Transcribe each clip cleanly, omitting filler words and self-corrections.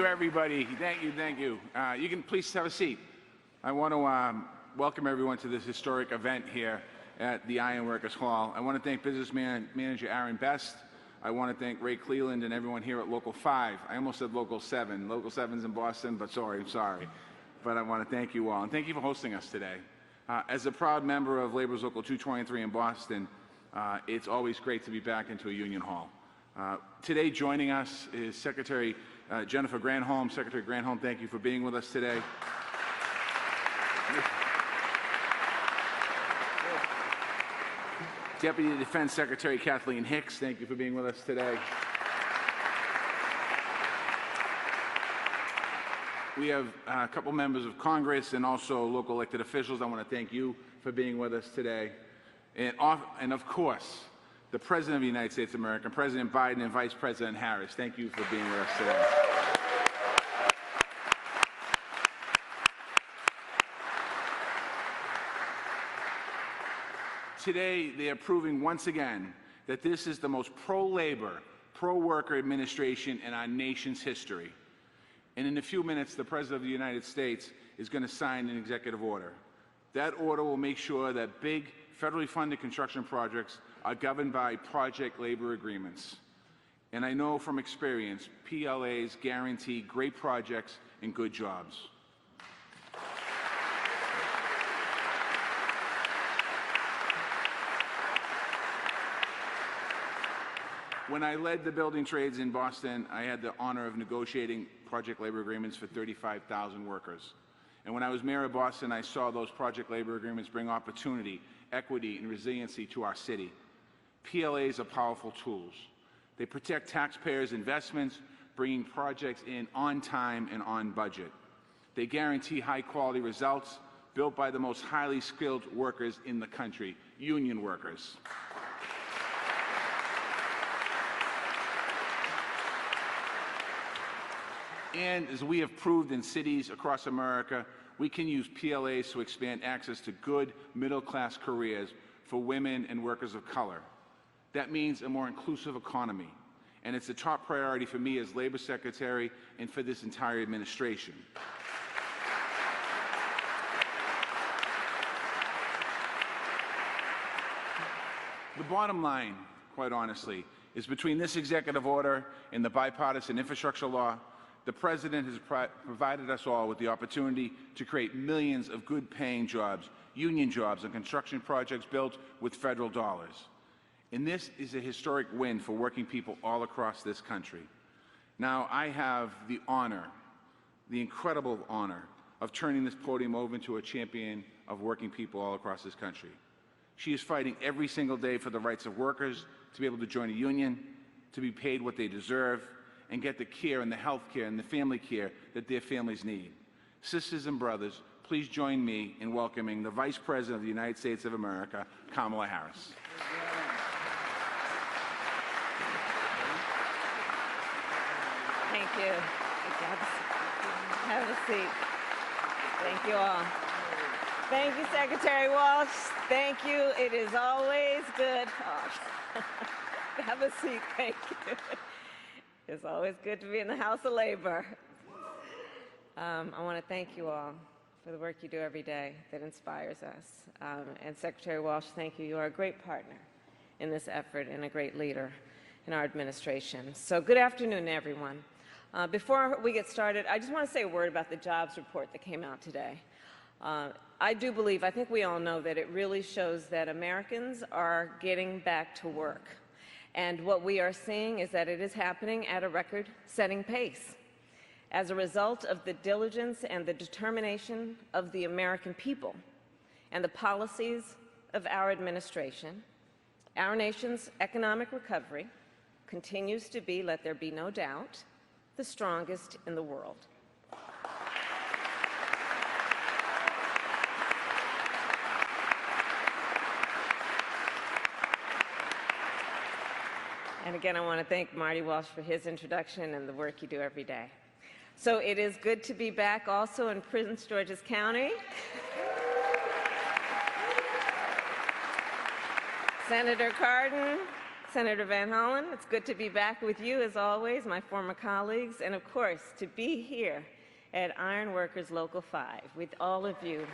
you, everybody. Thank you, thank you. You can please have a seat. I want to welcome everyone to this historic event here at the Ironworkers Hall. I want to thank business manager Aaron Best. I want to thank Ray Cleland and everyone here at Local 5. I almost said Local 7. Local 7's in Boston, but I'm sorry. But I want to thank you all, and thank you for hosting us today. As a proud member of Labor's Local 223 in Boston, it's always great to be back into a union hall. Today joining us is Secretary Jennifer Granholm. Secretary Granholm, thank you for being with us today. Deputy Defense Secretary Kathleen Hicks, thank you for being with us today. We have a couple members of Congress and also local elected officials. I want to thank you for being with us today. And of course, the President of the United States of America, President Biden and Vice President Harris, thank you for being with us today. Today, they are proving once again that this is the most pro-labor, pro-worker administration in our nation's history. And in a few minutes, the President of the United States is going to sign an executive order. That order will make sure that big, federally funded construction projects are governed by project labor agreements. And I know from experience, PLAs guarantee great projects and good jobs. When I led the building trades in Boston, I had the honor of negotiating project labor agreements for 35,000 workers. And when I was mayor of Boston, I saw those project labor agreements bring opportunity, equity, and resiliency to our city. PLAs are powerful tools. They protect taxpayers' investments, bringing projects in on time and on budget. They guarantee high-quality results built by the most highly skilled workers in the country, union workers. And as we have proved in cities across America, we can use PLAs to expand access to good middle-class careers for women and workers of color. That means a more inclusive economy, and it's a top priority for me as Labor Secretary and for this entire administration. The bottom line, quite honestly, is between this executive order and the bipartisan infrastructure law, the President has provided us all with the opportunity to create millions of good-paying jobs, union jobs, and construction projects built with federal dollars. And this is a historic win for working people all across this country. Now, I have the honor, the incredible honor, of turning this podium over to a champion of working people all across this country. She is fighting every single day for the rights of workers to be able to join a union, to be paid what they deserve, and get the care and the health care and the family care that their families need. Sisters and brothers, please join me in welcoming the Vice President of the United States of America, Kamala Harris. Thank you. Have a seat. Thank you all. Thank you, Secretary Walsh. Thank you. It is always good. Oh. Have a seat. Thank you. It's always good to be in the House of Labor. I want to thank you all for the work you do every day that inspires us. And Secretary Walsh, thank you. You are a great partner in this effort and a great leader in our administration. So good afternoon, everyone. Before we get started, I just want to say a word about the jobs report that came out today. I do believe, I think we all know that it really shows that Americans are getting back to work. And what we are seeing is that it is happening at a record-setting pace. As a result of the diligence and the determination of the American people and the policies of our administration, our nation's economic recovery continues to be, let there be no doubt, the strongest in the world. And again, I want to thank Marty Walsh for his introduction and the work you do every day. So it is good to be back also in Prince George's County. Senator Cardin, Senator Van Hollen, it's good to be back with you as always, my former colleagues, and of course, to be here at Iron Workers Local 5 with all of you.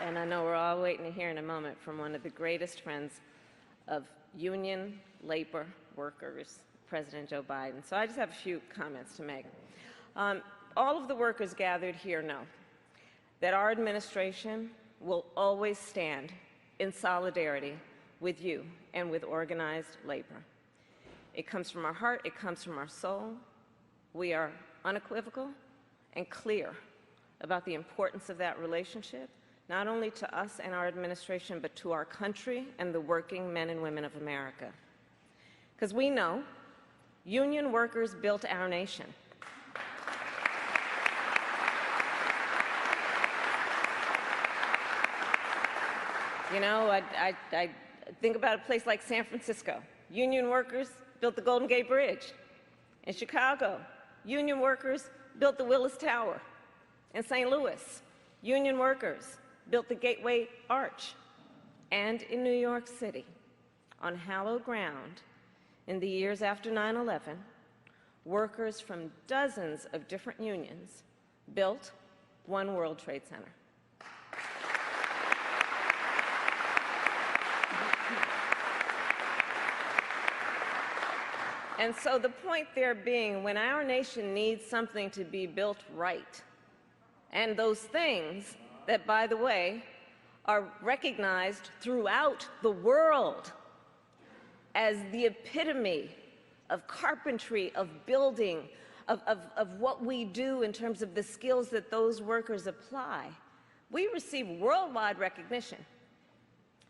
And I know we're all waiting to hear in a moment from one of the greatest friends of union labor workers, President Joe Biden. So I just have a few comments to make. All of the workers gathered here know that our administration will always stand in solidarity with you and with organized labor. It comes from our heart, it comes from our soul. We are unequivocal and clear about the importance of that relationship, not only to us and our administration, but to our country and the working men and women of America. Because we know union workers built our nation. You know, I think about a place like San Francisco. Union workers built the Golden Gate Bridge. In Chicago, union workers built the Willis Tower. In St. Louis, union workers built the Gateway Arch. And in New York City, on hallowed ground, in the years after 9/11, workers from dozens of different unions built One World Trade Center. And so the point there being, when our nation needs something to be built right, and those things that, by the way, are recognized throughout the world as the epitome of carpentry, of building, of what we do in terms of the skills that those workers apply, we receive worldwide recognition.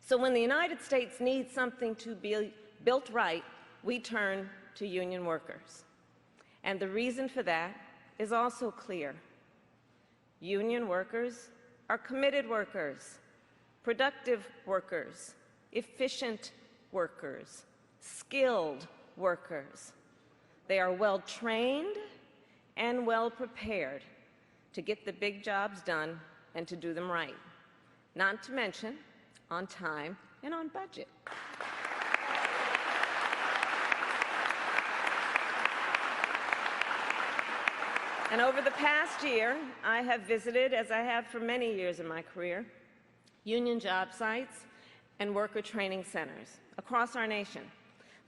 So when the United States needs something to be built right, we turn to union workers. And the reason for that is also clear. Union workers are committed workers, productive workers, efficient workers, skilled workers. They are well trained and well prepared to get the big jobs done and to do them right, not to mention on time and on budget. And over the past year, I have visited, as I have for many years in my career, union job sites and worker training centers across our nation.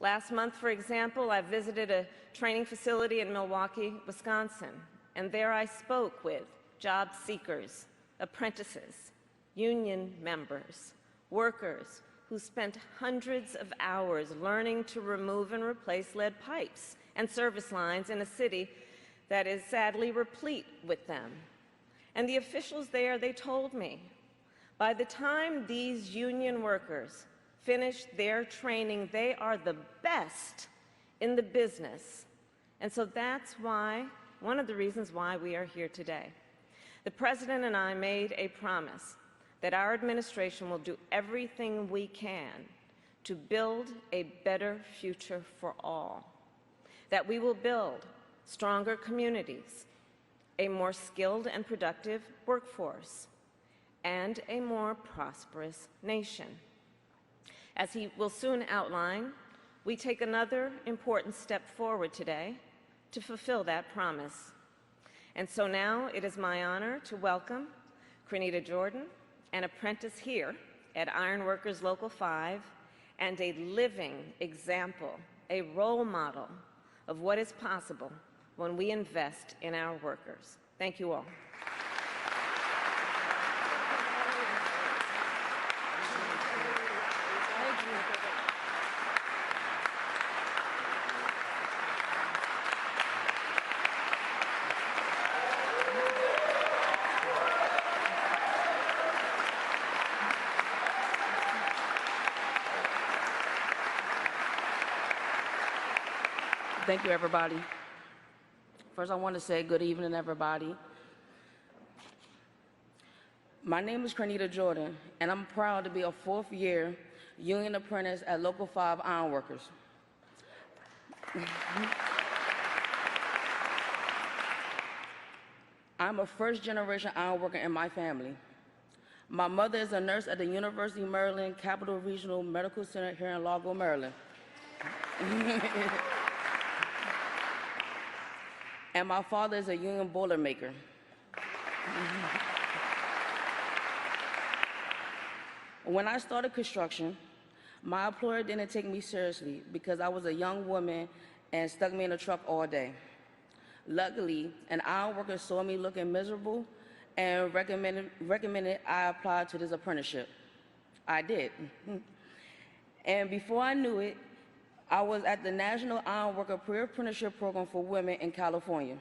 Last month, for example, I visited a training facility in Milwaukee, Wisconsin, and there I spoke with job seekers, apprentices, union members, workers who spent hundreds of hours learning to remove and replace lead pipes and service lines in a city that is sadly replete with them. And the officials there, they told me, by the time these union workers finish their training, they are the best in the business. And so that's why, one of the reasons why we are here today. The President and I made a promise that our administration will do everything we can to build a better future for all, that we will build stronger communities, a more skilled and productive workforce, and a more prosperous nation. As he will soon outline, we take another important step forward today to fulfill that promise. And so now it is my honor to welcome Crenita Jordan, an apprentice here at Iron Workers Local 5, and a living example, a role model of what is possible when we invest in our workers. Thank you all. Thank you, everybody. First, I want to say good evening, everybody. My name is Crenita Jordan, and I'm proud to be a fourth-year union apprentice at Local 5 Iron Workers. I'm a first-generation iron worker in my family. My mother is a nurse at the University of Maryland Capital Regional Medical Center here in Largo, Maryland. And my father is a union boiler maker. When I started construction, my employer didn't take me seriously because I was a young woman and stuck me in a truck all day. Luckily, an iron worker saw me looking miserable and recommended I apply to this apprenticeship. I did. And before I knew it, I was at the National Iron Worker Pre-Apprenticeship Program for Women in California.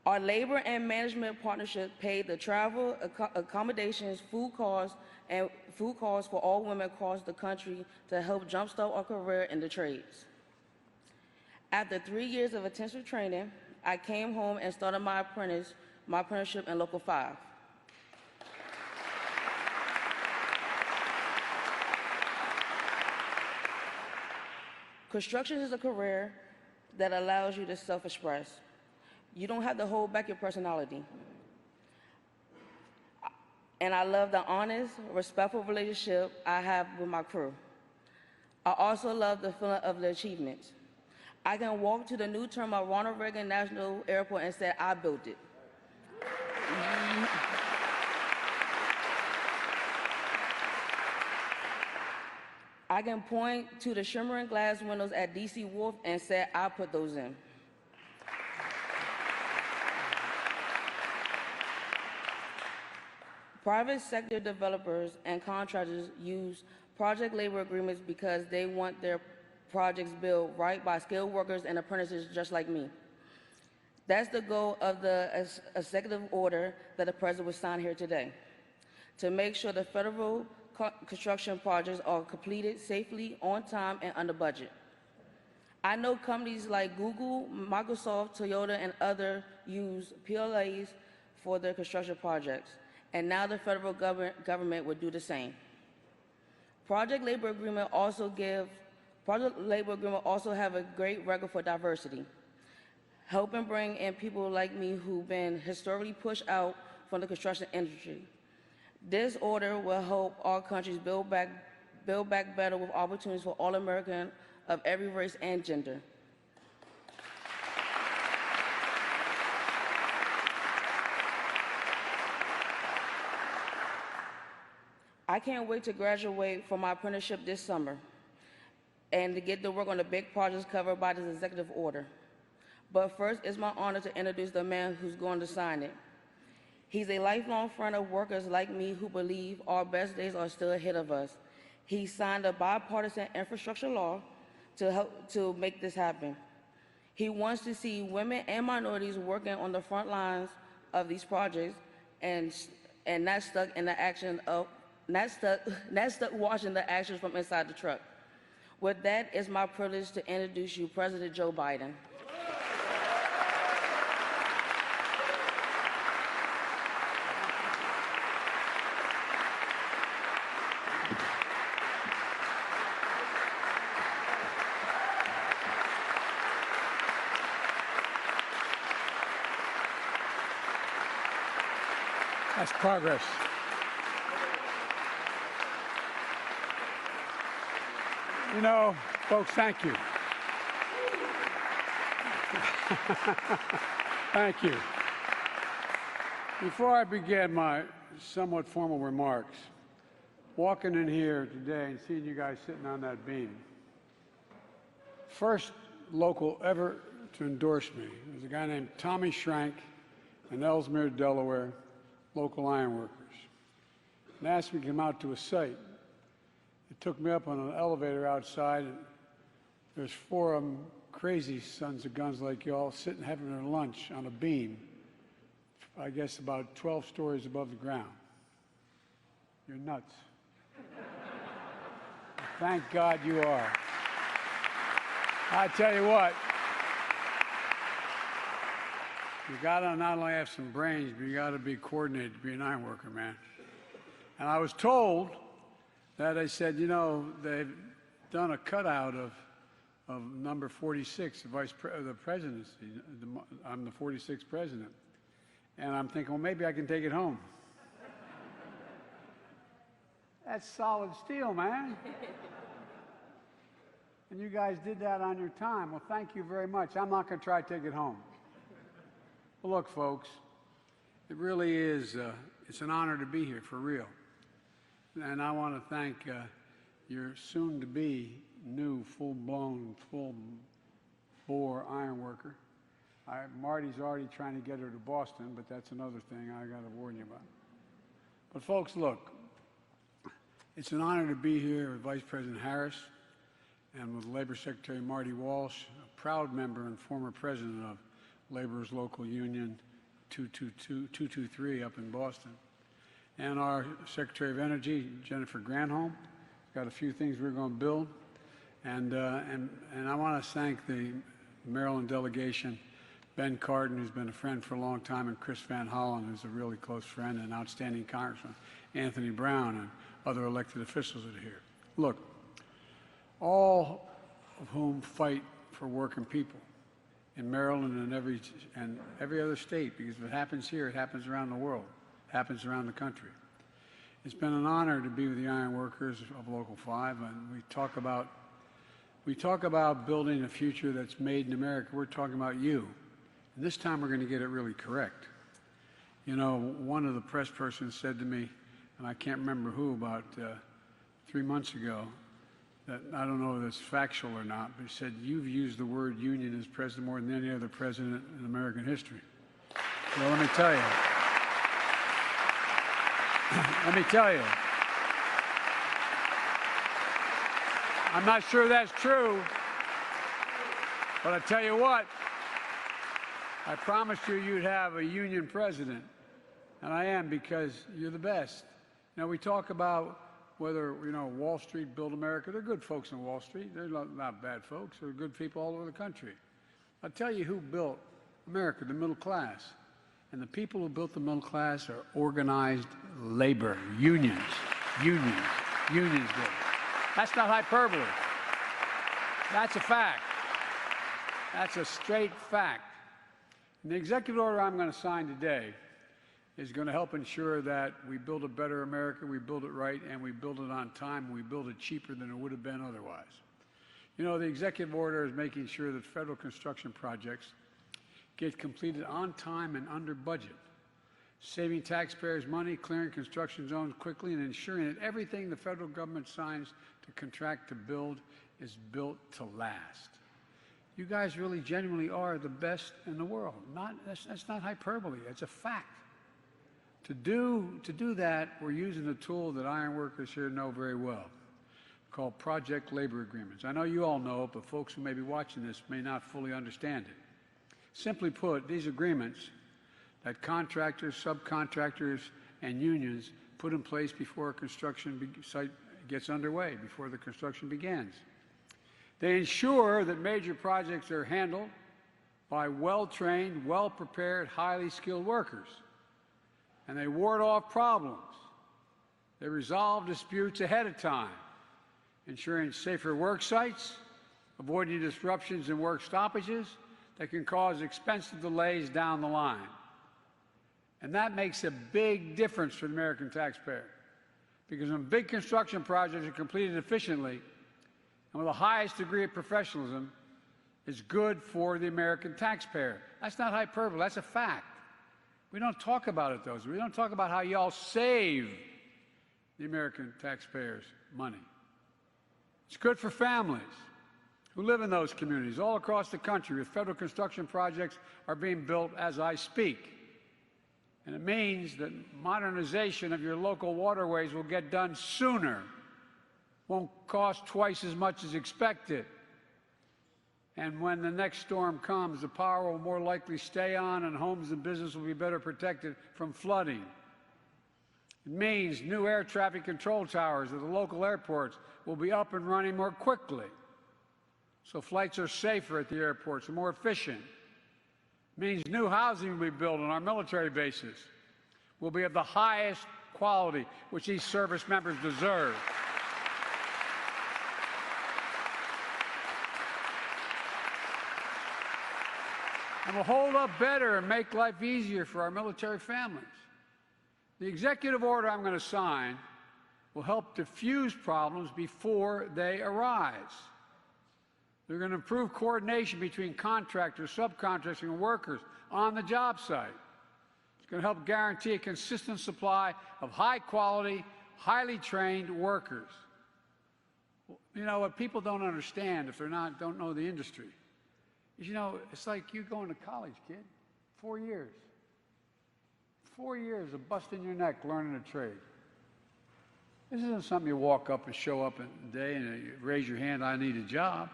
Our labor and management partnership paid the travel, accommodations, food costs for all women across the country to help jumpstart our career in the trades. After 3 years of intensive training, I came home and started my apprenticeship in Local 5. Construction is a career that allows you to self-express. You don't have to hold back your personality. And I love the honest, respectful relationship I have with my crew. I also love the feeling of the achievements. I can walk to the new terminal at Ronald Reagan National Airport and say, I built it. I can point to the shimmering glass windows at DC Wharf and say, I put those in. Private sector developers and contractors use project labor agreements because they want their projects built right by skilled workers and apprentices just like me. That's the goal of the executive order that the President will sign here today, to make sure the federal construction projects are completed safely, on time, and under budget. I know companies like Google, Microsoft, Toyota, and others use PLAs for their construction projects, and now the federal government would do the same. Project labor agreement also have a great record for diversity, helping bring in people like me who've been historically pushed out from the construction industry. This order will help our countries build back better with opportunities for all Americans of every race and gender. I can't wait to graduate from my apprenticeship this summer and to get to work on the big projects covered by this executive order. But first, it's my honor to introduce the man who's going to sign it. He's a lifelong friend of workers like me who believe our best days are still ahead of us. He signed a bipartisan infrastructure law to help to make this happen. He wants to see women and minorities working on the front lines of these projects and not stuck in the action of not stuck watching the actions from inside the truck. With that, it's my privilege to introduce you President Joe Biden. That's progress. You know, folks, thank you. Thank you. Before I begin my somewhat formal remarks, walking in here today and seeing you guys sitting on that beam, first local ever to endorse me was a guy named Tommy Schrank in Ellesmere, Delaware, local ironworkers, and asked me to come out to a site. It took me up on an elevator outside, and there's 4 of them crazy sons of guns like y'all sitting having their lunch on a beam, I guess about 12 stories above the ground. You're nuts. Thank God you are. I tell you what, you gotta not only have some brains, but you gotta be coordinated to be an iron worker, man. And I was told that I said, you know, they've done a cutout of number 46, the presidency. I'm the 46th president. And I'm thinking, well, maybe I can take it home. That's solid steel, man. And you guys did that on your time. Well, thank you very much. I'm not going to try to take it home. Well, look, folks, it really is, it's an honor to be here, for real. And I want to thank your soon-to-be new full-blown, full-bore ironworker. Marty's already trying to get her to Boston, but that's another thing I got to warn you about. But folks, look, it's an honor to be here with Vice President Harris and with Labor Secretary Marty Walsh, a proud member and former president of Labor's local union 223 up in Boston, and our Secretary of Energy, Jennifer Granholm. Got a few things we're going to build, and I want to thank the Maryland delegation, Ben Cardin, who's been a friend for a long time, and Chris Van Hollen, who's a really close friend and outstanding congressman, Anthony Brown, and other elected officials that are here. Look, all of whom fight for working people in Maryland and every other state, because if it happens here, it happens around the world, it happens around the country. It's been an honor to be with the iron workers of Local 5, and we talk about building a future that's made in America. We're talking about you. And this time we're going to get it really correct. You know, one of the press persons said to me, and I can't remember who, about 3 months ago, that I don't know if it's factual or not, but he said, you've used the word union as president more than any other president in American history. Well, let me tell you. I'm not sure that's true, but I tell you what, I promised you you'd have a union president, and I am, because you're the best. You know, we talk about whether, you know, Wall Street built America. They're good folks on Wall Street. They're not bad folks. They're good people all over the country. I'll tell you who built America, the middle class. And the people who built the middle class are organized labor, unions did it. That's not hyperbole. That's a fact. That's a straight fact. And the executive order I'm going to sign today is going to help ensure that we build a better America, we build it right, and we build it on time, and we build it cheaper than it would have been otherwise. You know, the executive order is making sure that federal construction projects get completed on time and under budget, saving taxpayers money, clearing construction zones quickly, and ensuring that everything the federal government signs to contract to build is built to last. You guys really genuinely are the best in the world. That's not hyperbole, it's a fact. To do that, we're using a tool that iron workers here know very well, called project labor agreements. I know you all know it, but folks who may be watching this may not fully understand it. Simply put, these agreements that contractors, subcontractors, and unions put in place before a construction site gets underway, before the construction begins. They ensure that major projects are handled by well-trained, well-prepared, highly skilled workers. And they ward off problems. They resolve disputes ahead of time, ensuring safer work sites, avoiding disruptions and work stoppages that can cause expensive delays down the line. And that makes a big difference for the American taxpayer, because when big construction projects are completed efficiently and with the highest degree of professionalism, it's good for the American taxpayer. That's not hyperbole, that's a fact. We don't talk about it, though. We don't talk about how y'all save the American taxpayers money. It's good for families who live in those communities all across the country, where federal construction projects are being built as I speak. And it means that modernization of your local waterways will get done sooner, won't cost twice as much as expected. And when the next storm comes, the power will more likely stay on, and homes and business will be better protected from flooding. It means new air traffic control towers at the local airports will be up and running more quickly, so flights are safer at the airports and more efficient. It means new housing will be built on our military bases will be of the highest quality, which these service members deserve. And will hold up better and make life easier for our military families. The executive order I'm going to sign will help diffuse problems before they arise. They're going to improve coordination between contractors, subcontractors, and workers on the job site. It's going to help guarantee a consistent supply of high-quality, highly trained workers. You know, what people don't understand if don't know the industry is, you know, it's like you going to college, kid, 4 years. 4 years of busting your neck learning a trade. This isn't something you walk up and show up a day and you raise your hand, I need a job.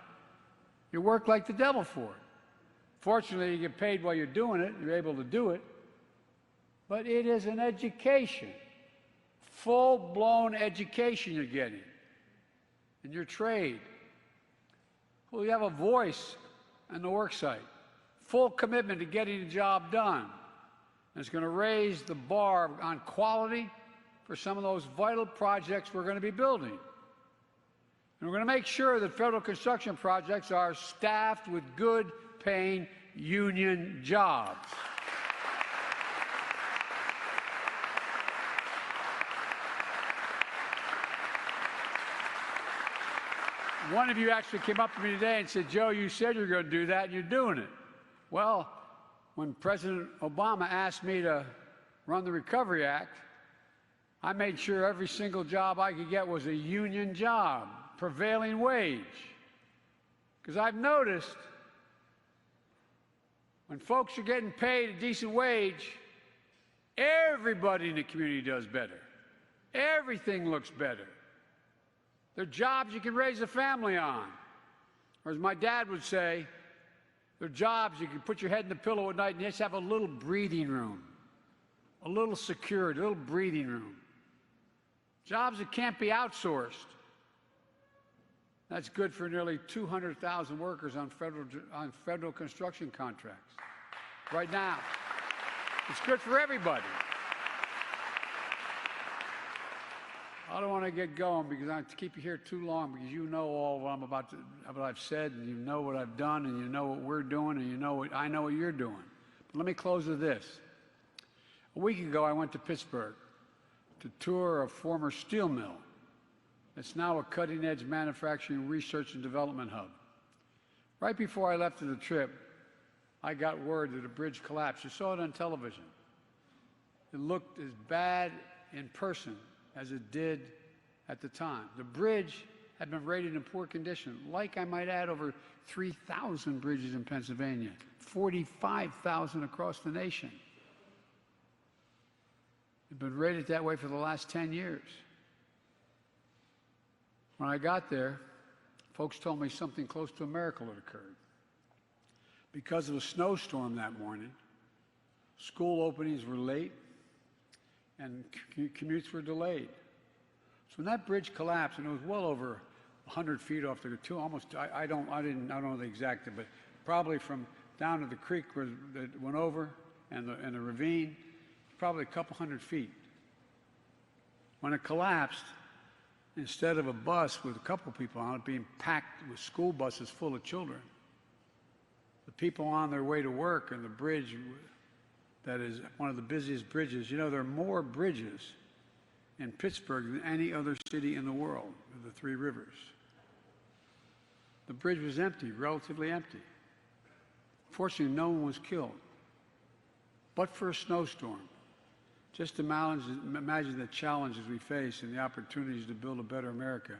You work like the devil for it. Fortunately, you get paid while you're doing it. You're able to do it. But it is an education, full-blown education you're getting in your trade. Well, you have a voice on the work site, full commitment to getting the job done. And it's going to raise the bar on quality for some of those vital projects we're going to be building. And we're going to make sure that federal construction projects are staffed with good-paying union jobs. One of you actually came up to me today and said, Joe, you said you were going to do that, and you're doing it. Well, when President Obama asked me to run the Recovery Act, I made sure every single job I could get was a union job, prevailing wage. Because I've noticed when folks are getting paid a decent wage, everybody in the community does better. Everything looks better. They're jobs you can raise a family on. Or as my dad would say, they're jobs you can put your head in the pillow at night and just have a little breathing room, a little security, a little breathing room. Jobs that can't be outsourced. That's good for nearly 200,000 workers on federal construction contracts right now. It's good for everybody. I don't want to get going because I keep you here too long, because you know all what I've said, and you know what I've done, and you know what we're doing, and I know what you're doing. But let me close with this. A week ago, I went to Pittsburgh to tour a former steel mill. It's now a cutting-edge manufacturing research and development hub. Right before I left for the trip, I got word that a bridge collapsed. You saw it on television. It looked as bad in person as it did at the time. The bridge had been rated in poor condition, like, I might add, over 3,000 bridges in Pennsylvania, 45,000 across the nation. It's been rated that way for the last 10 years. When I got there, folks told me something close to a miracle had occurred. Because of a snowstorm that morning, school openings were late and commutes were delayed. So when that bridge collapsed, and it was well over 100 feet off the almost, I don't know the exact, but probably from down to the creek where it went over and the ravine, probably a couple hundred feet. When it collapsed, instead of a bus with a couple people on it being packed with school buses full of children, the people on their way to work and the bridge that is one of the busiest bridges. You know, there are more bridges in Pittsburgh than any other city in the world, the Three Rivers. The bridge was empty, relatively empty. Fortunately, no one was killed. But for a snowstorm, just imagine the challenges we face and the opportunities to build a better America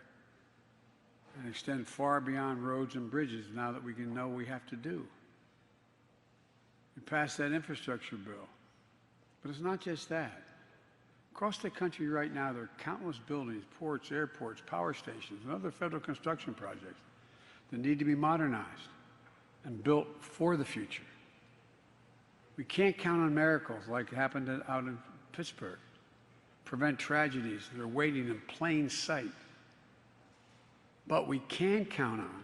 and extend far beyond roads and bridges now that we can know we have to do. We passed that infrastructure bill. But it's not just that. Across the country right now, there are countless buildings, ports, airports, power stations, and other federal construction projects that need to be modernized and built for the future. We can't count on miracles like happened out in Pittsburgh, prevent tragedies that are waiting in plain sight. But we can count on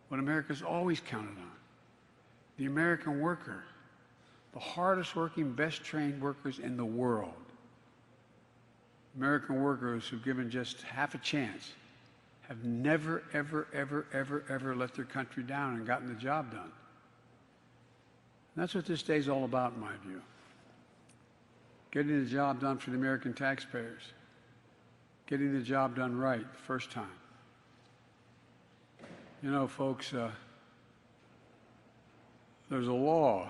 what America's always counted on: the American worker, the hardest working, best trained workers in the world. American workers who've given just half a chance have never, ever, ever, ever, ever let their country down and gotten the job done. And that's what this day's all about, in my view. Getting the job done for the American taxpayers. getting the job done right first time. You know, folks, there's a law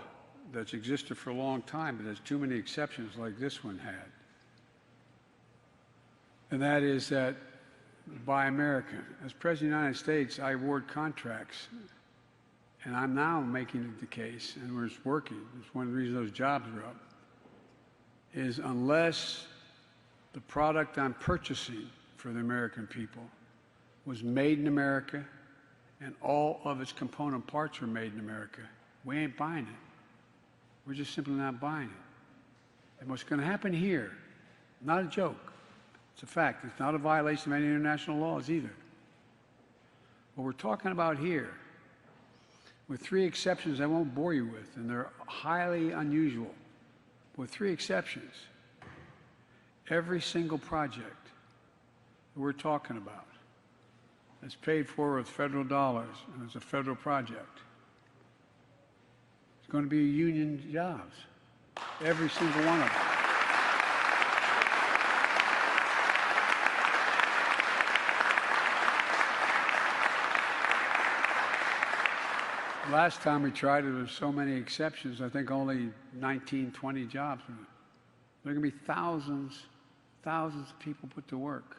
that's existed for a long time, but there's too many exceptions like this one had. And that is that Buy American. As President of the United States, I award contracts, and I'm now making it the case, and we're working, it's one of the reasons those jobs are up, is unless the product I'm purchasing for the American people was made in America and all of its component parts were made in America, we ain't buying it. We're just simply not buying it. And what's going to happen here, not a joke, it's a fact. It's not a violation of any international laws either. What we're talking about here, with 3 exceptions I won't bore you with, and they're highly unusual, with 3 exceptions, every single project that we're talking about that's paid for with federal dollars and it's a federal project, it's going to be union jobs, every single one of them. Last time we tried it, there were so many exceptions, I think only 19, 20 jobs. There are going to be thousands of people put to work.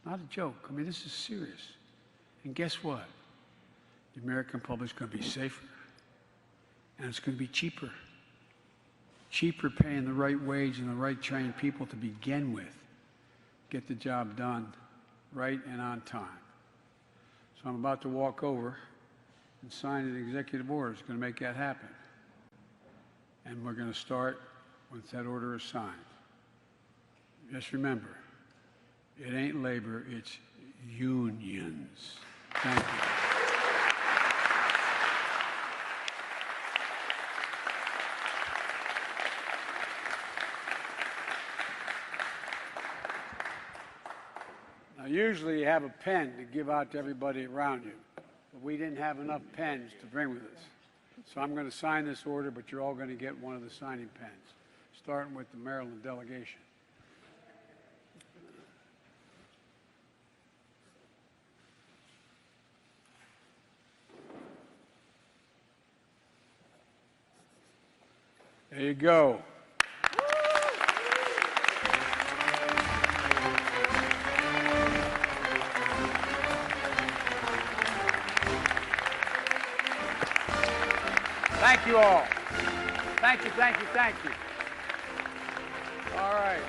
Not a joke. I mean, this is serious. And guess what? The American public is going to be safer, and it's going to be cheaper. Cheaper paying the right wage and the right trained people to begin with. Get the job done right and on time. So I'm about to walk over and sign an executive order that's going to make that happen. And we're going to start once that order is signed. Just remember, it ain't labor, it's unions. Thank you. Now, usually you have a pen to give out to everybody around you. But we didn't have enough pens to bring with us. So I'm going to sign this order, but you're all going to get one of the signing pens, starting with the Maryland delegation. There you go. Thank you all. Thank you, thank you, thank you. All right.